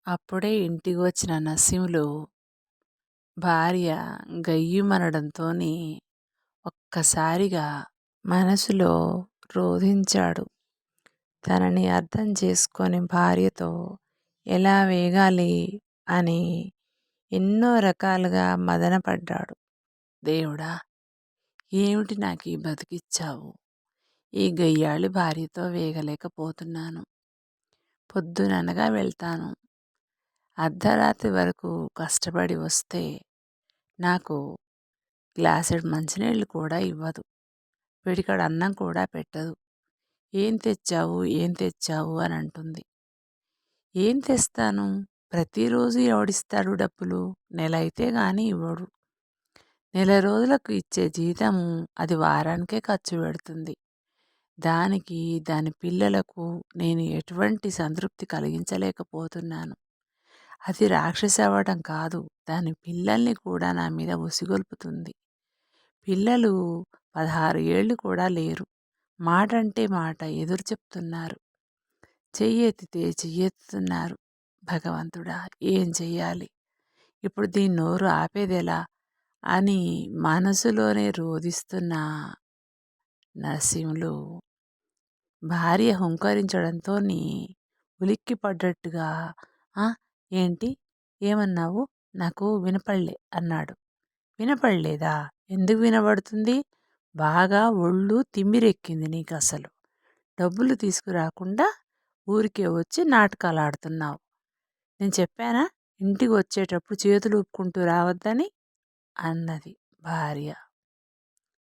అప్పుడే ఇంటికి వచ్చిన నసీములు భార్య గయ్యుమనడంతోని ఒక్కసారిగా మనసులో రోధించాడు. తనని అర్థం చేసుకొని భార్యతో ఎలా వేగాలి అని ఎన్నో రకాలుగా మదనపడ్డాడు. దేవుడా! ఏమిటి నాకీ బతికిచ్చావు? ఈ గయ్యాళి భార్యతో వేగలేకపోతున్నాను. పొద్దుననగా వెళ్తాను. అర్ధరాత్రి వరకు కష్టపడి వస్తే నాకు గ్లాసెడు మంచినీళ్ళు కూడా ఇవ్వదు. పిడికెడు అన్నం కూడా పెట్టదు. ఏం తెచ్చావు ఏం తెచ్చావు అని అంటుంది. ఏం తెస్తాను? ప్రతిరోజు ఎవడిస్తాడు డబ్బులు? నెల అయితే గాని ఇవ్వడు. నెల రోజులకు ఇచ్చే జీతము అది వారానికే ఖర్చు పెడుతుంది. దానికి దాని పిల్లలకు నేను ఎటువంటి సంతృప్తి కలిగించలేకపోతున్నాను. అది రాక్షసి అవ్వడం కాదు, దాని పిల్లల్ని కూడా నా మీద ఉసిగొల్పుతుంది. పిల్లలు 16 ఏళ్ళు కూడా లేరు. మాట అంటే మాట ఎదురు చెప్తున్నారు. చెయ్యెత్తితే చెయ్యెత్తుతున్నారు. భగవంతుడా, ఏం చెయ్యాలి? ఇప్పుడు దీని నోరు ఆపేదెలా అని మనసులోనే రోదిస్తున్న నరసింహులు భార్య హుంకరించడంతోని ఉలిక్కి పడ్డట్టుగా ఏంటి? ఏమన్నావు? నాకు వినపడలే అన్నాడు. వినపడలేదా? ఎందుకు వినబడుతుంది? బాగా ఒళ్ళు తిమ్మిరెక్కింది నీకు. అసలు డబ్బులు తీసుకురాకుండా ఊరికే వచ్చి నాటకాలు ఆడుతున్నావు. నేను చెప్పానా ఇంటికి వచ్చేటప్పుడు చేతులు ఊపుకుంటూ రావద్దని అన్నది భార్య.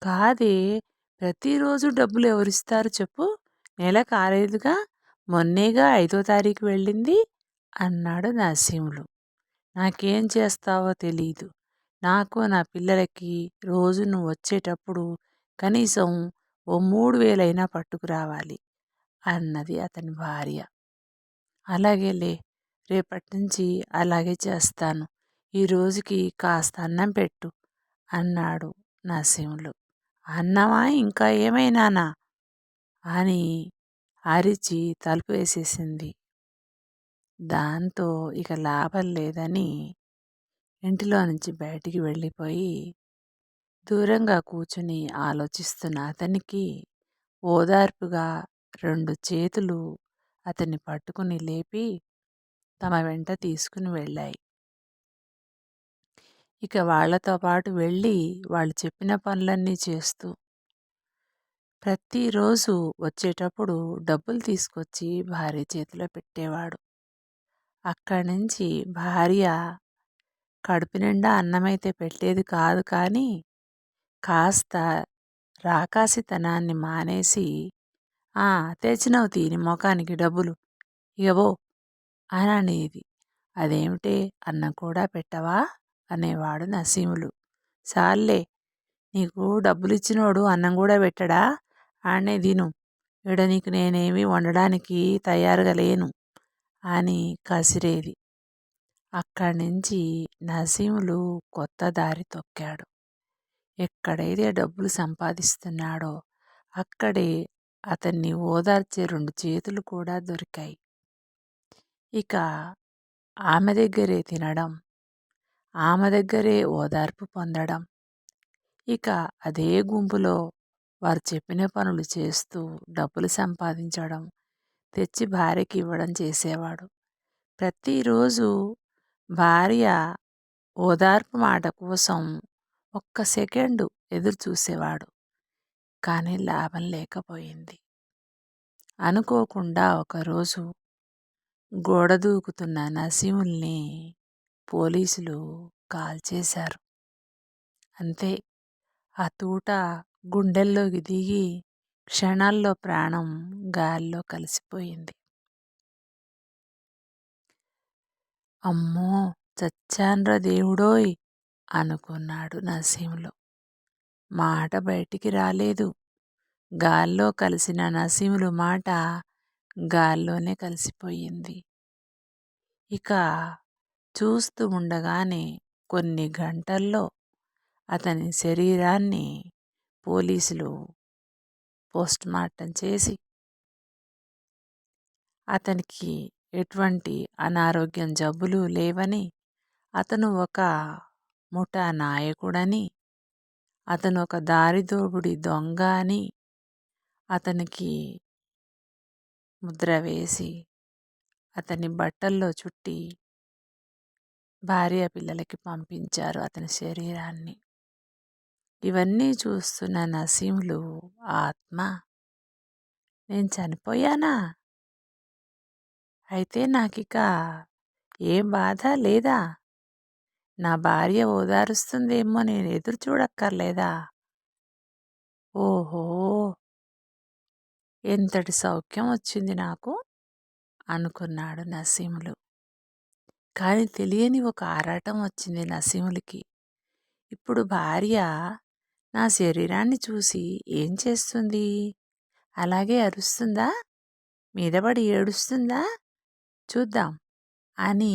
కాదే, ప్రతిరోజు డబ్బులు ఎవరిస్తారు చెప్పు? నెల కాలేదుగా, మొన్నేగా 5వ తారీఖు వెళ్ళింది అన్నాడు నరసింహులు. నాకేం చేస్తావో తెలీదు. నాకు నా పిల్లలకి రోజు నువ్వు వచ్చేటప్పుడు కనీసం ఓ 3,000 పట్టుకురావాలి అన్నది అతని భార్య. అలాగేలే, రేపటి నుంచి అలాగే చేస్తాను. ఈ రోజుకి కాస్త అన్నం పెట్టు అన్నాడు నరసింహులు. అన్నమా ఇంకా ఏమైనానా అని అరిచి తలుపు వేసేసింది. దాంతో ఇక లాభం లేదని ఇంటిలో నుంచి బయటికి వెళ్ళిపోయి దూరంగా కూర్చుని ఆలోచిస్తున్న అతనికి ఓదార్పుగా 2 చేతులు అతన్ని పట్టుకుని లేపి తమ వెంట తీసుకుని వెళ్ళాయి. ఇక వాళ్లతో పాటు వెళ్ళి వాళ్ళు చెప్పిన పనులన్నీ చేస్తూ ప్రతిరోజు వచ్చేటప్పుడు డబ్బులు తీసుకొచ్చి భార్య చేతిలో పెట్టేవాడు. అక్కడి నుంచి భార్య కడుపు నిండా అన్నమైతే పెట్టేది కాదు, కానీ కాస్త రాకాసితనాన్ని మానేసి తెచ్చినవు తీని మొఖానికి డబ్బులు ఇగవో అని అనేది. అదేమిటే, అన్నం కూడా పెట్టవా అనేవాడు నసీములు. సాల్లే, నీకు డబ్బులు ఇచ్చినోడు అన్నం కూడా పెట్టడా? ఆడనే తిను, ఈడ నీకు నేనేమి వండడానికి తయారుగా లేను అని కసిరేది. అక్కడి నుంచి నసీములు కొత్త దారి తొక్కాడు. ఎక్కడైతే డబ్బులు సంపాదిస్తున్నాడో అక్కడే అతన్ని ఓదార్చే 2 చేతులు కూడా దొరికాయి. ఇక ఆమె దగ్గరే తినడం, ఆమె దగ్గరే ఓదార్పు పొందడం, ఇక అదే గుంపులో వారు చెప్పిన పనులు చేస్తూ డబ్బులు సంపాదించడం, తెచ్చి భార్యకి ఇవ్వడం చేసేవాడు. ప్రతిరోజు భార్య ఓదార్పు మాట కోసం ఒక్క సెకండు ఎదురు చూసేవాడు. కానీ లాభం లేకపోయింది. అనుకోకుండా ఒకరోజు గోడ దూకుతున్న నసీముల్ని పోలీసులు కాల్చేశారు. అంతే, ఆ తూట గుండెల్లోకి దిగి క్షణాల్లో ప్రాణం గాల్లో కలిసిపోయింది. అమ్మో, చచ్చాన్రా దేవుడోయ్ అనుకున్నాడు నసీములు. మాట బయటికి రాలేదు. గాల్లో కలిసిన నసీములు మాట గాల్లోనే కలిసిపోయింది. ఇక చూస్తూ ఉండగానే కొన్ని గంటల్లో అతని శరీరాన్ని పోలీసులు పోస్ట్మార్టం చేసి అతనికి ఎటువంటి అనారోగ్యం జబ్బులు లేవని, అతను ఒక ముఠా నాయకుడని, అతను ఒక దారిదోపిడి దొంగ అని అతనికి ముద్ర వేసి అతని బట్టల్లో చుట్టి భార్య పిల్లలకి పంపించారు అతని శరీరాన్ని. ఇవన్నీ చూస్తున్న నసీములు ఆత్మ, నేను చనిపోయానా? అయితే నాకిక ఏ బాధ లేదా? నా భార్య ఓదారుస్తుందేమో, నేను ఎదురు చూడక్కర్లేదా? ఓహో, ఎంతటి సౌఖ్యం వచ్చింది నాకు అనుకున్నాడు నసీములు. కానీ తెలియని ఒక ఆరాటం వచ్చింది నసీములకి. ఇప్పుడు భార్య నా శరీరాన్ని చూసి ఏం చేస్తుంది? అలాగే అరుస్తుందా? మీదపడి ఏడుస్తుందా? చూద్దాం అని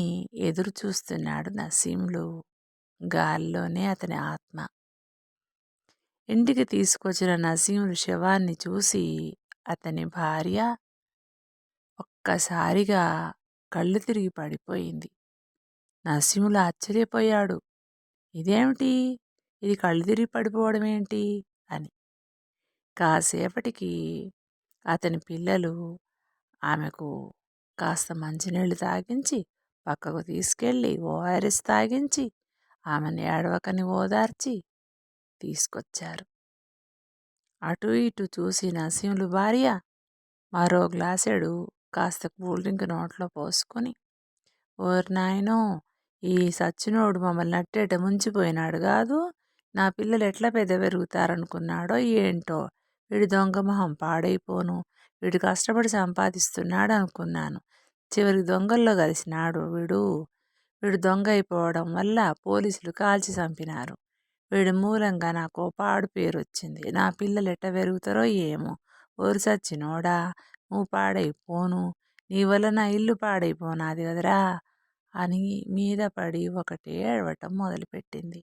ఎదురు చూస్తున్నాడు నసీములు. గాల్లోనే అతని ఆత్మ. ఇంటికి తీసుకొచ్చిన నసీములు శవాన్ని చూసి అతని భార్య ఒక్కసారిగా కళ్ళు తిరిగి పడిపోయింది. నసీములు ఆశ్చర్యపోయాడు. ఇదేమిటి, ఇది కళ్ళు తిరిగి పడిపోవడం ఏంటి అని. కాసేపటికి అతని పిల్లలు ఆమెకు కాస్త మంచినీళ్ళు తాగించి పక్కకు తీసుకెళ్ళి ఓఆర్ఎస్ తాగించి ఆమెను ఏడవకని ఓదార్చి తీసుకొచ్చారు. అటు ఇటు చూసి నసీములు భార్య మరో గ్లాసెడు కాస్త కూల్ డ్రింక్ నోట్లో పోసుకొని, ఓరి నాయనో, ఈ సచ్చినోడు మమ్మల్ని నట్టేట ముంచిపోయినాడు కాదు, నా పిల్లలు ఎట్లా పెద్ద పెరుగుతారనుకున్నాడో ఏంటో, వీడి దొంగ మొహం పాడైపోను, వీడు కష్టపడి సంపాదిస్తున్నాడు అనుకున్నాను, చివరికి దొంగల్లో కలిసినాడు వీడు దొంగ అయిపోవడం వల్ల పోలీసులు కాల్చి చంపినారు, వీడి మూలంగా నాకు పాడు పేరు వచ్చింది, నా పిల్లలు ఎట్ట పెరుగుతారో ఏమో, ఓరి సచ్చినోడా, నువ్వు పాడైపోను, నీ వల్ల నా ఇల్లు పాడైపోనాది కదరా అని మీద పడి ఒకటే ఏడవటం మొదలుపెట్టింది.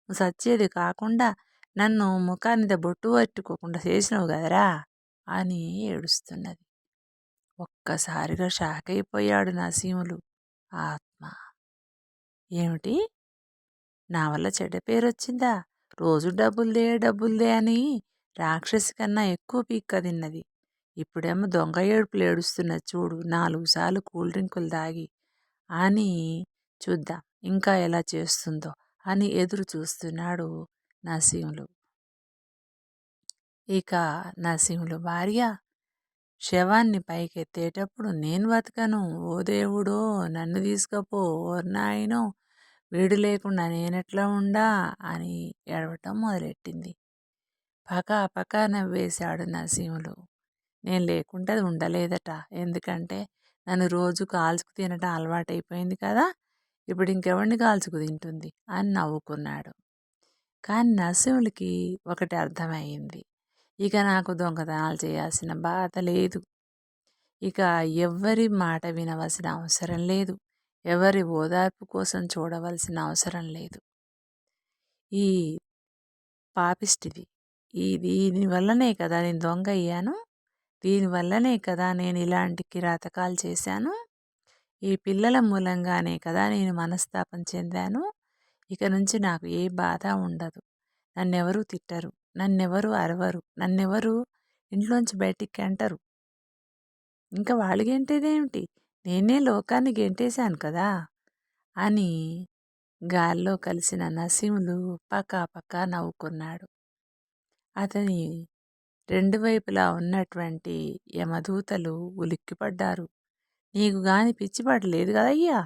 నువ్వు సచ్చేది కాకుండా నన్ను ముఖానిద బొట్టు పట్టుకోకుండా చేసినావు కదరా అని ఏడుస్తున్నది. ఒక్కసారిగా షాక్ అయిపోయాడు నసీములు ఆత్మ. ఏమిటి, నా వల్ల చెడ్డ పేరు వచ్చిందా? రోజు డబ్బులదే అని రాక్షసి కన్నా ఎక్కువ పీక్క తిన్నది. ఇప్పుడేమో దొంగ ఏడుపులు ఏడుస్తున్నది చూడు, 4 సార్లు కూల్ డ్రింకులు తాగి అని. చూద్దాం ఇంకా ఎలా చేస్తుందో అని ఎదురు చూస్తున్నాడు నసీములు. ఇక నసీములు భార్య శవాన్ని పైకెత్తేటప్పుడు, నేను బతకను, ఓ దేవుడో నన్ను తీసుకపో, ఓ నాయనో వీడు లేకుండా నేనెట్లా ఉండా అని ఏడవటం మొదలెట్టింది. పకా నవ్వేశాడు నసీములు. నేను లేకుండా అది ఉండలేదట, ఎందుకంటే నన్ను రోజు కాల్చుకు తినటం అలవాటైపోయింది కదా, ఇప్పుడు ఇంకెవరిని కాల్చుకు తింటుంది అని నవ్వుకున్నాడు. కానీ నరసింహులకి ఒకటి అర్థమయ్యింది, ఇక నాకు దొంగతనాలు చేయాల్సిన బాధ లేదు, ఇక ఎవ్వరి మాట వినవలసిన అవసరం లేదు, ఎవరి ఓదార్పు కోసం చూడవలసిన అవసరం లేదు. ఈ పాపిష్టిది, దీనివల్లనే కదా నేను దొంగ అయ్యాను, దీనివల్లనే కదా నేను ఇలాంటి కిరాతకాలు చేశాను, ఈ పిల్లల మూలంగానే కదా నేను మనస్తాపం చెందాను, ఇక నుంచి నాకు ఏ బాధ ఉండదు, నన్నెవరూ తిట్టరు, నన్నెవరూ అరవరు, నన్నెవరూ ఇంట్లోంచి బయటికి గెంటరు, ఇంకా వాళ్ళు గెంటేదేమిటి, నేనే లోకాన్ని గెంటేశాను కదా అని గాల్లో కలిసిన నసీములు పక్కా నవ్వుకున్నాడు. అతని 2 వైపులా ఉన్నటువంటి యమదూతలు ఉలిక్కిపడ్డారు. నీకు గాని పిచ్చిపడలేదు కదయ్యా,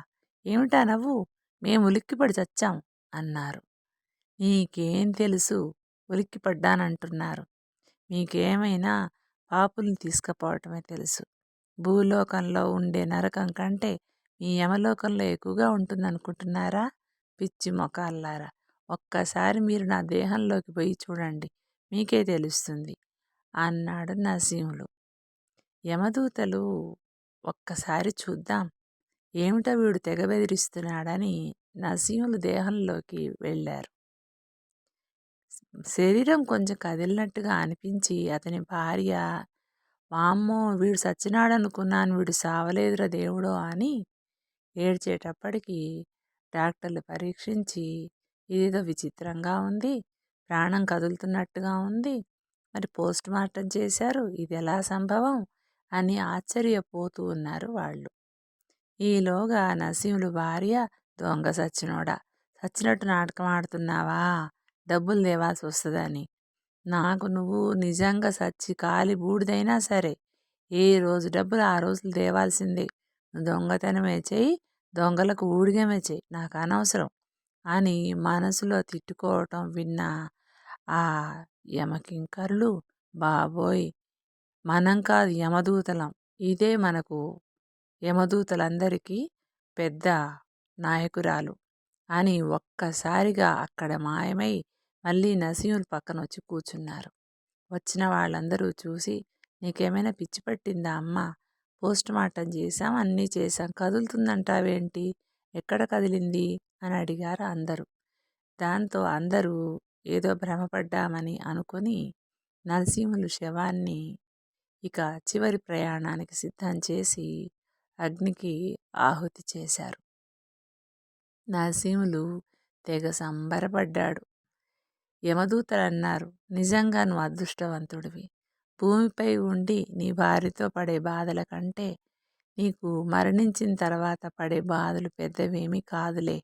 ఏమిటా నవ్వు, మేము ఉలిక్కిపడి చచ్చాం అన్నారు. నీకేం తెలుసు, ఉలిక్కిపడ్డానంటున్నారు, మీకేమైనా పాపుల్ని తీసుకుపోవటమే తెలుసు, భూలోకంలో ఉండే నరకం కంటే మీ యమలోకంలో ఎక్కువగా ఉంటుందనుకుంటున్నారా, పిచ్చి మొకాల్లారా, ఒక్కసారి మీరు నా దేహంలోకి పోయి చూడండి, మీకే తెలుస్తుంది అన్నాడు నసీములు. యమదూతలు ఒక్కసారి చూద్దాం, ఏమిటో వీడు తెగ బెదిరిస్తున్నాడని నసీములు దేహంలోకి వెళ్ళారు. శరీరం కొంచెం కదిలినట్టుగా అనిపించి అతని భార్య వామ్మో వీడు చచ్చినాడనుకున్నాను, వీడు సావలేదురా దేవుడో అని ఏడ్చేటప్పటికి డాక్టర్లు పరీక్షించి ఇదేదో విచిత్రంగా ఉంది, ప్రాణం కదులుతున్నట్టుగా ఉంది, మరి పోస్ట్ మార్టం చేశారు, ఇది ఎలా సంభవం అని ఆశ్చర్యపోతూ ఉన్నారు వాళ్ళు. ఈలోగా నసీములు భార్య, దొంగ సచ్చినోడా, చచ్చినట్టు నాటకం ఆడుతున్నావా, డబ్బులు తేవాల్సి వస్తుందని, నాకు నువ్వు నిజంగా సచ్చి కాలి బూడిదైనా సరే ఏ రోజు డబ్బులు ఆ రోజులు తేవాల్సిందే, నువ్వు దొంగతనమే చెయ్యి, దొంగలకు ఊడిగమే చెయ్యి, నాకు అనవసరం అని మనసులో తిట్టుకోవటం విన్న ఆ యమకింకర్లు, బాబోయ్ మనం కాదు యమదూతలం, ఇదే మనకు యమదూతలందరికీ పెద్ద నాయకురాలు అని ఒక్కసారిగా అక్కడ మాయమై మళ్ళీ నసీములు పక్కన వచ్చి కూర్చున్నారు. వచ్చిన వాళ్ళందరూ చూసి, నీకేమైనా పిచ్చి పట్టిందా అమ్మ, పోస్ట్ మార్టం చేశాం, అన్నీ చేశాం, కదులుతుందంటావేంటి, ఎక్కడ కదిలింది అని అడిగారు అందరూ. దాంతో అందరూ ఏదో భ్రమపడ్డామని అనుకొని నరసింహులు శవాన్ని ఇక చివరి ప్రయాణానికి సిద్ధం చేసి అగ్నికి ఆహుతి చేశారు. నరసింహులు తెగ సంబరపడ్డాడు. యమదూతలు అన్నారు, నిజంగా నువ్వు అదృష్టవంతుడివి, భూమిపై ఉండి నీ భార్యతో పడే బాధల కంటే నీకు మరణించిన తర్వాత పడే బాధలు పెద్దవేమీ కాదులే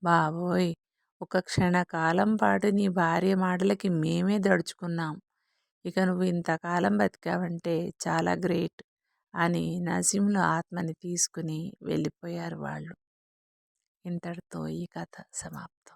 బాబోయ్, ఒక క్షణకాలం పాటు నీ భార్య మాటలకి మేమే దడుచుకున్నాం, ఇక నువ్వు ఇంతకాలం బతికావంటే చాలా గ్రేట్ అని నరసింహులు ఆత్మని తీసుకుని వెళ్ళిపోయారు వాళ్ళు. ఇంతటితో ఈ కథ సమాప్తం.